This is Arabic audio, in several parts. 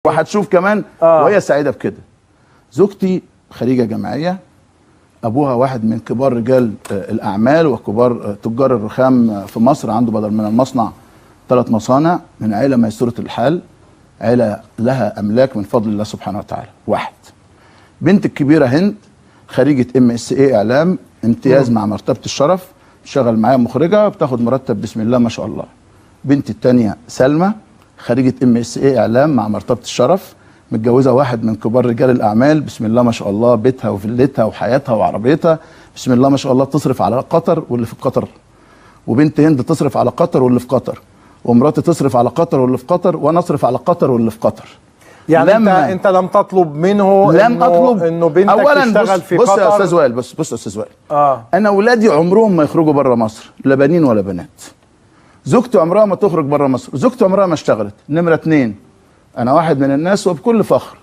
وهتشوف كمان وهي سعيده بكده. زوجتي خريجه جامعيه، ابوها واحد من كبار رجال الاعمال وكبار تجار الرخام في مصر، عنده بدل من المصنع 3 مصانع، من عيله ميسوره الحال، عيله لها املاك من فضل الله سبحانه وتعالى. واحد. بنت الكبيره هند خريجه MSA اعلام، امتياز مع مرتبه الشرف، بتشتغل معايا مخرجه، بتاخد مرتب بسم الله ما شاء الله. بنتي الثانيه سلمى خريجه MSA اعلام مع مرتبه الشرف، متجوزه واحد من كبار رجال الاعمال، بسم الله ما شاء الله، بيتها وفيلتها وحياتها وعربيتها، بسم الله ما شاء الله، تصرف على قطر واللي في قطر. وبنت هند تصرف على قطر واللي في قطر، ومراتي تصرف على قطر واللي في قطر، وانا اصرف على قطر واللي في قطر. يعني انت لم تطلب منه انه بنتك تشتغل في قطر؟ بص يا استاذ وائل، بص يا استاذ وائل، انا اولادي عمرهم ما يخرجوا بره مصر، لا بنين ولا بنات. زوجتي عمرها ما تخرج بره مصر، زوجتي عمرها ما اشتغلت. نمره 2، انا واحد من الناس وبكل فخر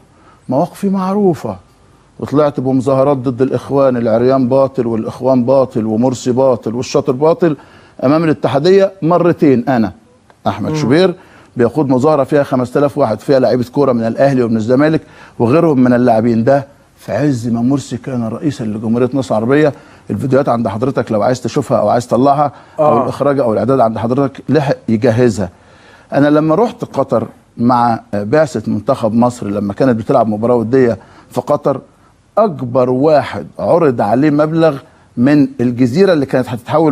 مواقفي معروفه، وطلعت بمظاهرات ضد الاخوان، العريان باطل والاخوان باطل ومرسي باطل والشاطر باطل امام الاتحاديه مرتين. انا احمد شوبير بيقود مظاهره فيها 5000 واحد، فيها لعيبه كوره من الاهلي ومن الزمالك وغيرهم من اللاعبين، ده في عز ما مرسي كان رئيسا لجمهوريه مصر العربيه. الفيديوهات عند حضرتك لو عايز تشوفها او عايز تطلعها، او الاخراج او الاعداد عند حضرتك لحق يجهزها. انا لما رحت قطر مع بعثه منتخب مصر، لما كانت بتلعب مباراه وديه في قطر، اكبر واحد عرض عليه مبلغ من الجزيره اللي كانت هتتحول